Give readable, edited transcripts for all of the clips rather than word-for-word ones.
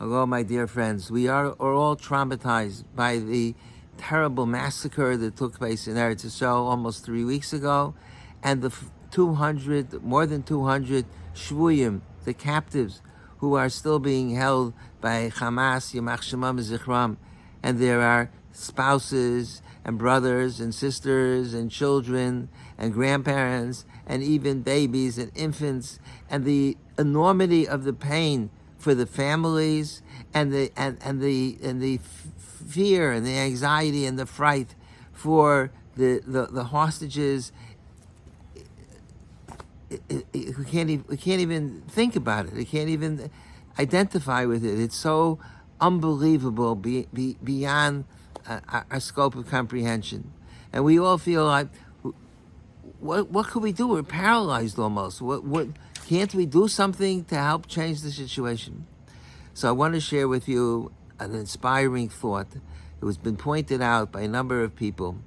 Hello, my dear friends. We are all traumatized by the terrible massacre that took place in Eretz Yisrael almost 3 weeks ago, and the more than 200 shvuyim, the captives, who are still being held by Hamas, Yamach Shemam Zichram, and there are spouses and brothers and sisters and children and grandparents and even babies and infants, and the enormity of the pain for the families and the fear and the anxiety and the fright for the hostages. We can't even think about it. We can't even identify with it. It's so unbelievable, beyond our scope of comprehension, and we all feel like, what could we do? We're paralyzed almost. What can't we do something to help change the situation? So I want to share with you an inspiring thought. It has been pointed out by a number of people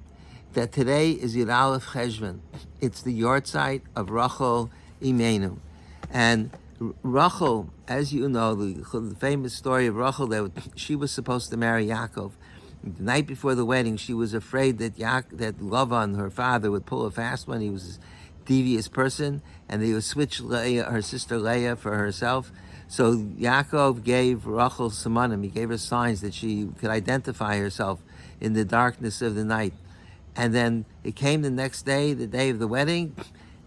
that today is Yud Aleph Cheshvan. It's the Yartzeit of Rachel Imenu. And Rachel, as you know, the famous story of Rachel, that she was supposed to marry Yaakov. The night before the wedding, she was afraid that Luban, her father, would pull a fast one. He was a devious person, and they would switch her sister Leah for herself. So Yaakov gave Rachel simonim. He gave her signs that she could identify herself in the darkness of the night. And then it came the next day, the day of the wedding,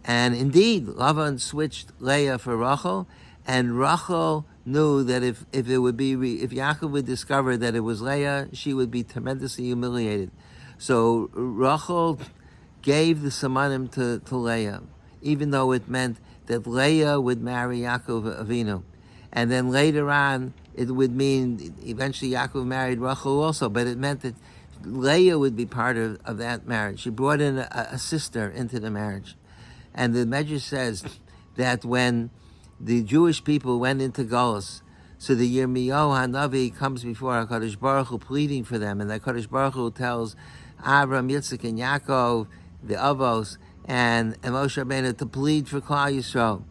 and indeed, Lavan switched Leah for Rachel, and Rachel knew that if Yaakov would discover that it was Leah, she would be tremendously humiliated. So Rachel gave the simonim to Leah, even though it meant that Leah would marry Yaakov Avinu. And then later on, it would mean eventually Yaakov married Rachel also, but it meant that Leah would be part of that marriage. She brought in a sister into the marriage. And the Medrash says that when the Jewish people went into Golus, so the Yirmiyahu Hanavi comes before HaKadosh Baruch Hu pleading for them, and the HaKadosh Baruch Hu tells Abraham, Yitzchak, and Yaakov, the Avos, and Moshe Rabbeinu to plead for Klal Yisrael,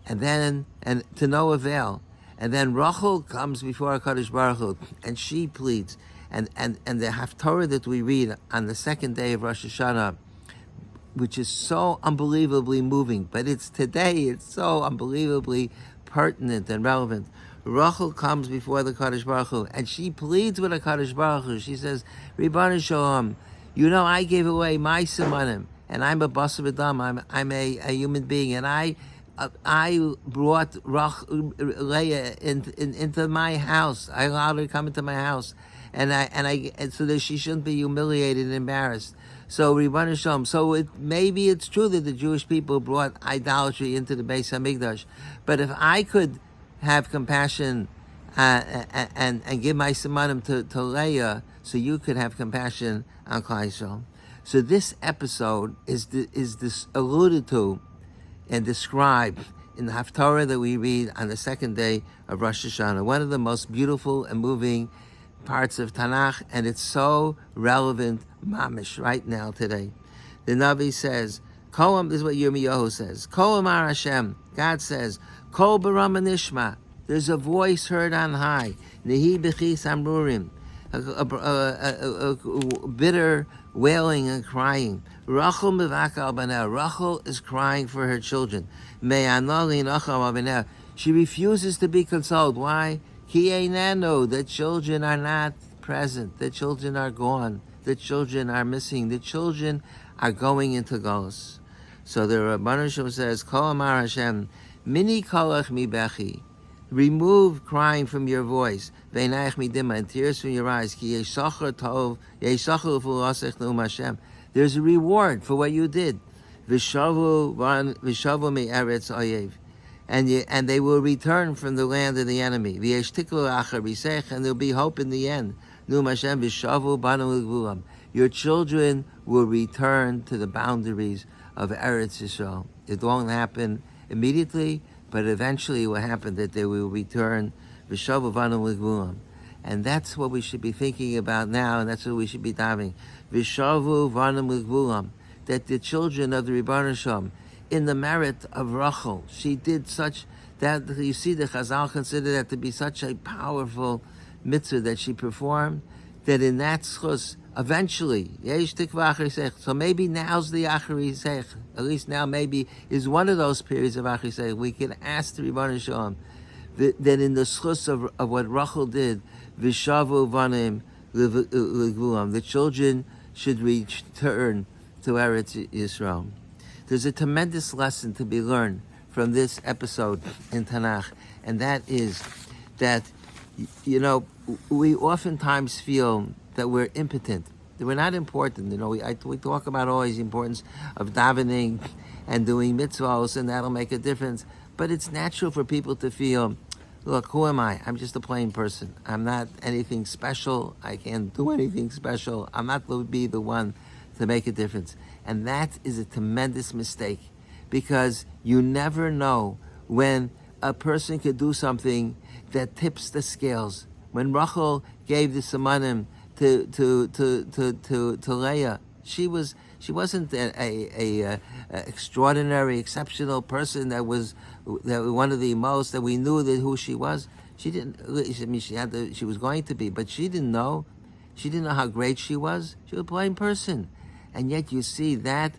and to no avail. And then Rachel comes before HaKadosh Baruch Hu, and she pleads. And the Haftorah that we read on the second day of Rosh Hashanah, which is so unbelievably moving, but it's so unbelievably pertinent and relevant. Rachel comes before the Kadosh Baruch Hu, and she pleads with the Kadosh Baruch Hu. She says, Ribbon Shalom, I gave away my simanim, and I'm a basar v'dam, I'm a human being, and I brought Leah into my house. I allowed her to come into my house, and so that she shouldn't be humiliated and embarrassed. So Ribbon Shalom. So maybe it's true that the Jewish people brought idolatry into the Beis Hamikdash, but if I could have compassion and give my simanim to Leah, so you could have compassion on Klal Yisrael. So this episode is this alluded to and described in the Haftarah that we read on the second day of Rosh Hashanah, one of the most beautiful and moving parts of Tanakh, and it's so relevant, mamish, right now, today. The Navi says, this is what Yirmiyahu says, Kol Amar Hashem, God says, Kol Barama Nishma, there's a voice heard on high, Nehi Bechis Amrurim, a bitter wailing and crying. Rachel Mevakal Baneh, Rachel is crying for her children. Me'anoli Nachal Baneh, she refuses to be consoled. Why? Ki einenu, the children are not present. The children are gone. The children are missing. The children are going into Golus. So the Rabban Shem says, Kol Amar Hashem, Mini kolach mi bechi, remove crying from your voice, Veinayach mi dima, and tears from your eyes, Ki yeshachar tov, yeshachar v'lasech ne'um Hashem. There's a reward for what you did. V'shavu mi eretz oyev. And they will return from the land of the enemy. And there'll be hope in the end. Your children will return to the boundaries of Eretz Yisrael. It won't happen immediately, but eventually it will happen that they will return. And that's what we should be thinking about now, and that's what we should be diving. That the children of the Rebbeinu Shalom, in the merit of Rachel, she did such that you see the Chazal consider that to be such a powerful mitzvah that she performed, that in that schus, eventually, yesh tikva achri seich. So maybe now's the achri seich. At least now maybe is one of those periods of achri seich. We can ask the Ribono Shel Olam that in the schus of what Rachel did, vishavu vanim legvulam, the children should return to Eretz Yisrael. There's a tremendous lesson to be learned from this episode in Tanakh, and that is that, you know, we oftentimes feel that we're impotent, that we're not important. You know, we talk about always the importance of davening and doing mitzvahs, and that'll make a difference. But it's natural for people to feel, look, who am I? I'm just a plain person. I'm not anything special. I can't do anything special. I'm not going to be the one to make a difference. And that is a tremendous mistake, because you never know when a person could do something that tips the scales. When Rachel gave the simanim to Leah, she wasn't a extraordinary, exceptional person that was one of the most that we knew that who she was. She didn't. I mean, she was going to be, but she didn't know. She didn't know how great she was. She was a plain person, and yet you see that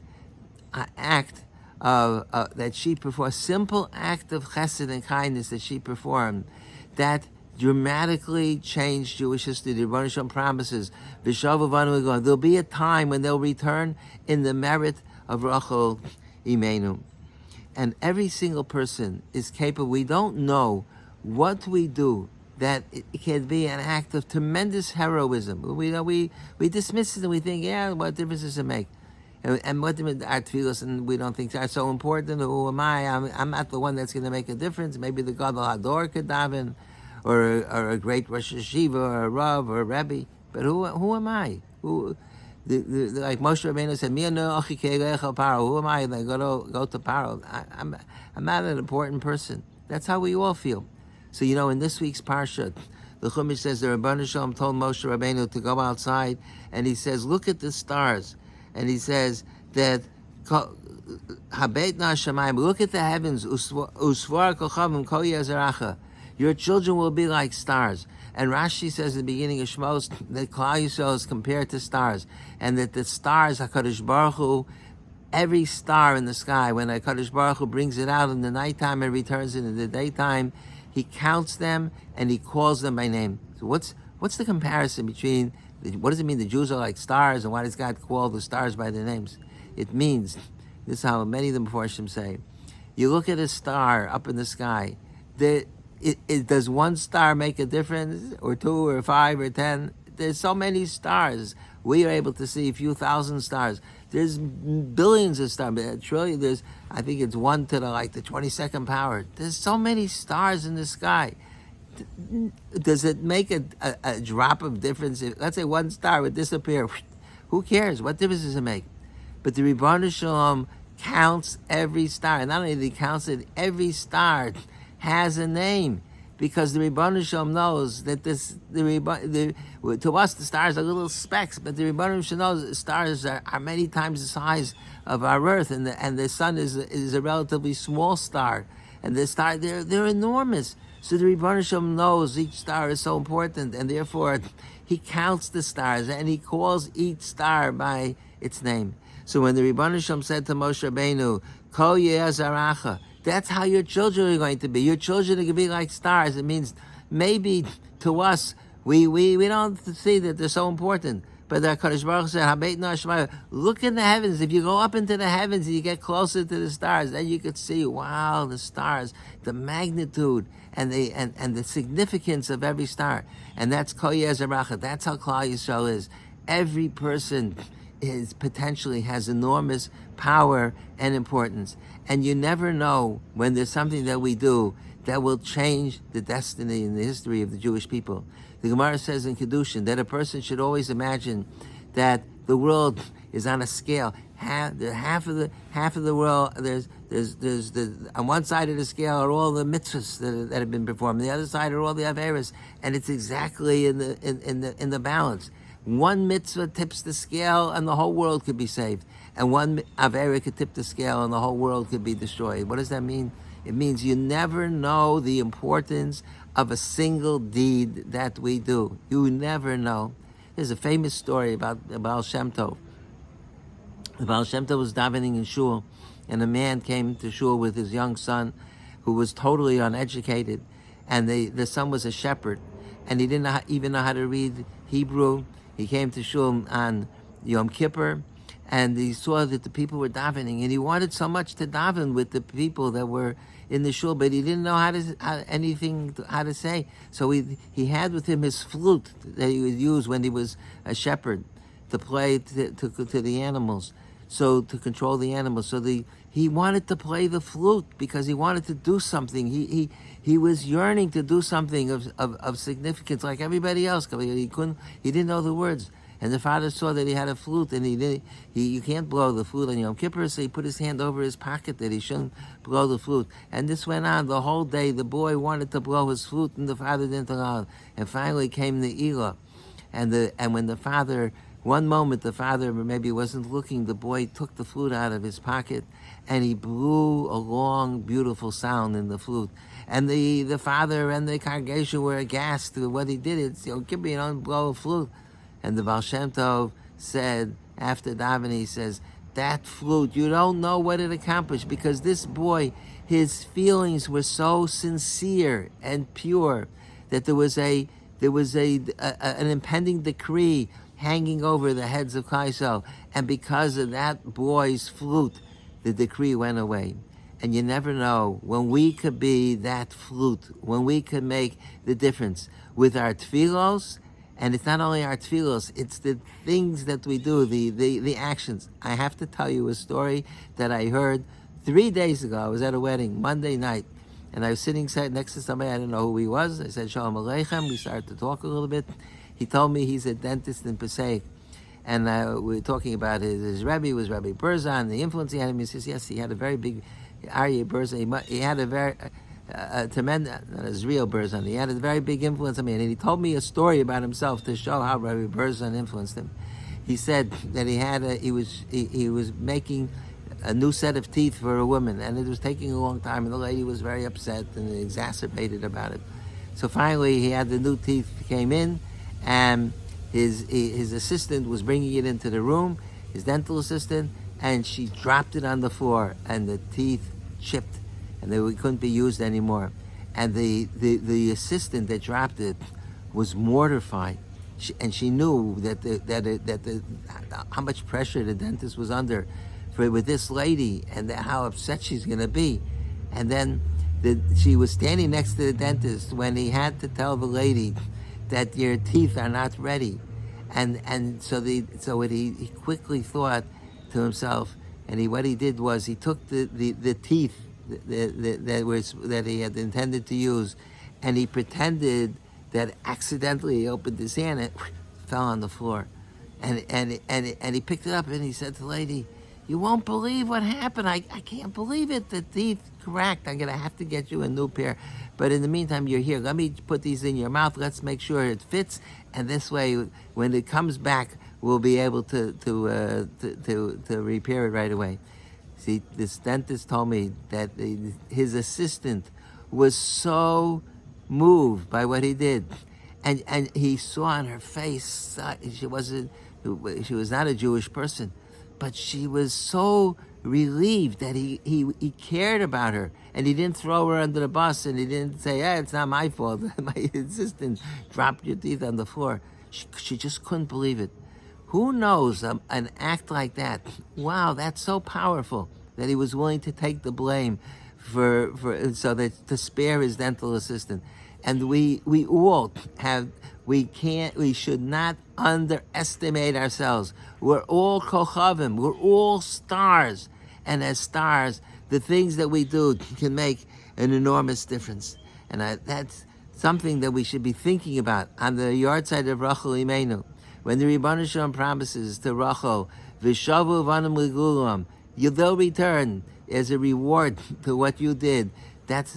act that she performed, a simple act of chesed and kindness that she performed, that dramatically changed Jewish history. The Rebbe Shalom promises, there'll be a time when they'll return in the merit of Rachel Imenu. And every single person is capable. We don't know what we do that it can be an act of tremendous heroism. We dismiss it and we think, yeah, what difference does it make? And what our tefillos, and we don't think that's so important. Who am I? I'm not the one that's going to make a difference. Maybe the Gadol Hador could daven, or a great Rosh Yeshiva, or a Rav, or a Rabbi. But who am I? Like Moshe Rabbeinu said, who am I? They go to Paro. I'm not an important person. That's how we all feel. So, you know, in this week's Parsha, the Chumash says the Rebbeinu Shalom told Moshe Rabbeinu to go outside, and he says, look at the stars. And he says that look at the heavens, your children will be like stars. And Rashi says at the beginning of Shmos that Klal Yisrael is compared to stars, and that the stars, HaKadosh Baruch Hu, every star in the sky, when HaKadosh Baruch Hu brings it out in the nighttime and returns it in the daytime, he counts them and he calls them by name. So what's the comparison between, what does it mean the Jews are like stars, and why does God call the stars by their names? It means, this is how many of the Mefarshim say, you look at a star up in the sky, does one star make a difference, or two, or five, or 10? There's so many stars. We are able to see a few thousand stars. There's billions of stars, a trillion. There's, I think it's 1 to the 22nd power. There's so many stars in the sky. Does it make a drop of difference? Let's say one star would disappear. Who cares? What difference does it make? But the Ribono Shel Olam counts every star. And not only does he count it, every star has a name. Because the Ribono Shel Olam knows that to us the stars are little specks, but the Ribono Shel Olam knows the stars are many times the size of our Earth, and the sun is a relatively small star. And the star, they're enormous. So the Ribono Shel Olam knows each star is so important, and therefore he counts the stars and he calls each star by its name. So when the Ribono Shel Olam said to Moshe Rabbeinu, Kol Ye'ezaracha, that's how your children are going to be. Your children are going to be like stars. It means maybe to us, we don't see that they're so important. But the HaKadosh Baruch Hu said, Habeit Nashma, look in the heavens. If you go up into the heavens and you get closer to the stars, then you could see, wow, the stars, the magnitude and the significance of every star. And that's Kol Yezeracha. That's how Klal Yisrael is. Every person potentially has enormous power and importance. And you never know when there's something that we do that will change the destiny and the history of the Jewish people. The Gemara says in Kedushin that a person should always imagine that the world is on a scale. Half of the world, there's on one side of the scale are all the mitzvahs that have been performed. On the other side are all the averos, and it's exactly in the balance. One mitzvah tips the scale, and the whole world could be saved. And one avera could tip the scale, and the whole world could be destroyed. What does that mean? It means you never know the importance of a single deed that we do. You never know. There's a famous story about the Baal Shem Tov. The Baal Shem Tov was davening in shul, and a man came to shul with his young son, who was totally uneducated, and the son was a shepherd, and he didn't even know how to read Hebrew. He came to shul on Yom Kippur, and he saw that the people were davening, and he wanted so much to daven with the people that were in the shul, but he didn't know how to say. So he had with him his flute that he would use when he was a shepherd to play to the animals, so to control the animals. So he wanted to play the flute because he wanted to do something. He was yearning to do something of significance, like everybody else. He didn't know the words. And the father saw that he had a flute, and you can't blow the flute on Yom Kippur, so he put his hand over his pocket that he shouldn't blow the flute. And this went on the whole day. The boy wanted to blow his flute, and the father didn't allow. And finally came the Elah. And when the father, one moment the father maybe wasn't looking, the boy took the flute out of his pocket, and he blew a long, beautiful sound in the flute. And the father and the congregation were aghast at what he did. It's Yom Kippur, you don't blow a flute. And the Baal Shem Tov said, after davening, he says, that flute, you don't know what it accomplished, because this boy, his feelings were so sincere and pure that there was an impending decree hanging over the heads of Klal Yisrael. And because of that boy's flute, the decree went away. And you never know when we could be that flute, when we could make the difference with our tefillos. And it's not only our tefillos, it's the things that we do, the actions. I have to tell you a story that I heard 3 days ago. I was at a wedding, Monday night, and I was sitting next to somebody. I didn't know who he was. I said, Shalom Aleichem. We started to talk a little bit. He told me he's a dentist in Passaic. And we were talking about his Rabbi was Rabbi Berzon, the influence he had on him. He says, yes, he had a very big, Aryeh Berzon. He had a very... tremendous, not his real Berzon. He had a very big influence on me, and he told me a story about himself to show how Rabbi Berzon influenced him. He said that he was making a new set of teeth for a woman, and it was taking a long time, and the lady was very upset and exacerbated about it. So finally, he had the new teeth came in, and his assistant was bringing it into the room, his dental assistant, and she dropped it on the floor, and the teeth chipped, and they couldn't be used anymore. And the assistant that dropped it was mortified, and she knew that how much pressure the dentist was under with this lady, and how upset she's going to be. And then she was standing next to the dentist when he had to tell the lady that your teeth are not ready, and so he quickly thought to himself, and what he did was he took the teeth that he had intended to use, and he pretended that accidentally he opened his hand and fell on the floor, and he picked it up, and he said to the lady, "You won't believe what happened. I can't believe it. The teeth cracked. I'm gonna have to get you a new pair. But in the meantime, you're here. Let me put these in your mouth. Let's make sure it fits, and this way, when it comes back, we'll be able to repair it right away." See, this dentist told me that his assistant was so moved by what he did, and he saw on her face she was not a Jewish person, but she was so relieved that he cared about her, and he didn't throw her under the bus, and he didn't say, "Hey, it's not my fault. My assistant dropped your teeth on the floor." She just couldn't believe it. Who knows an act like that? Wow, that's so powerful that he was willing to take the blame so that to spare his dental assistant. And we should not underestimate ourselves. We're all kochavim. We're all stars, and as stars, the things that we do can make an enormous difference. And that's something that we should be thinking about on the Yartzeit of Rachel Imenu. When the Ribono Shel Olam promises to Rachel, "V'shavu vanim l'gulam," they'll return as a reward to what you did.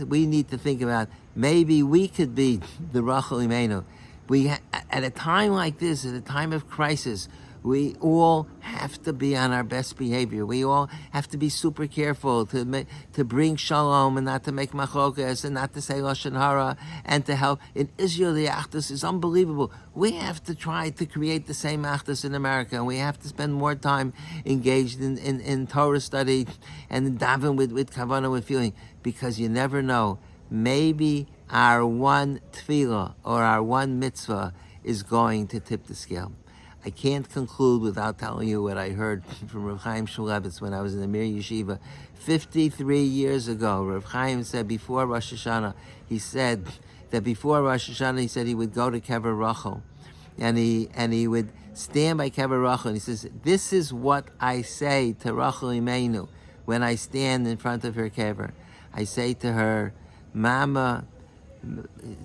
We need to think about. Maybe we could be the Rachel Imenu. At a time like this, at a time of crisis, We all have to be on our best behavior. We all have to be super careful to bring shalom and not to make machlokas and not to say lashon hara and to help. In Israel, the achdus is unbelievable. We have to try to create the same achdus in America, and we have to spend more time engaged in Torah study and in daven with kavanah, with feeling, because you never know. Maybe our one tefillah or our one mitzvah is going to tip the scale. I can't conclude without telling you what I heard from Rav Chaim Shmulevitz when I was in the Mir Yeshiva 53 years ago. Rav Chaim said before Rosh Hashanah, he said that before Rosh Hashanah, he said he would go to Kever Rachel, and he would stand by Kever Rachel, and he says, "This is what I say to Rachel Imeinu when I stand in front of her kever. I say to her, Mama,"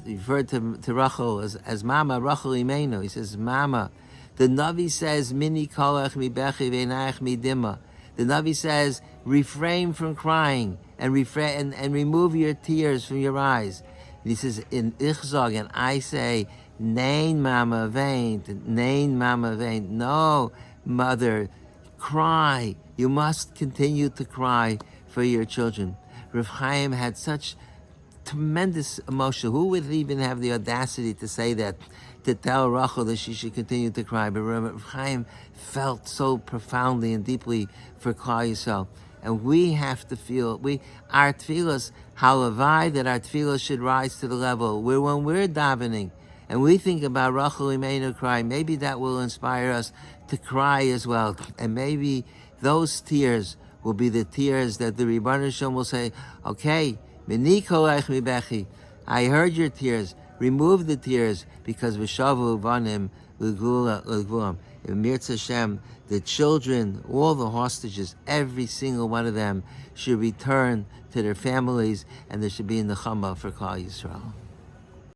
referred to Rachel as Mama, Rachel Imeinu. He says, Mama, the Navi says, Mini kolach mi bechi v'einayach mi dima. The Navi says, refrain from crying and remove your tears from your eyes. And he says, in Ichzog, and I say, Nein Mama veint, Nein Mama veint. No, mother, cry. You must continue to cry for your children. Rav Chaim had such tremendous emotion. Who would even have the audacity to say that, to tell Rachel that she should continue to cry? But Rav Chaim felt so profoundly and deeply for Klal Yisrael. And we have to feel, our tefillas, halavai, that our tefillas should rise to the level where when we're davening and we think about Rachel Imeinu crying, maybe that will inspire us to cry as well. And maybe those tears will be the tears that the Rebbeinu Shalom will say, okay, Mini kolech mi bechi, I heard your tears, remove the tears, because v'shavu vanim l'gvulam. In Mirz Hashem, the children, all the hostages, every single one of them should return to their families, and there should be a nechama for Klal Yisrael.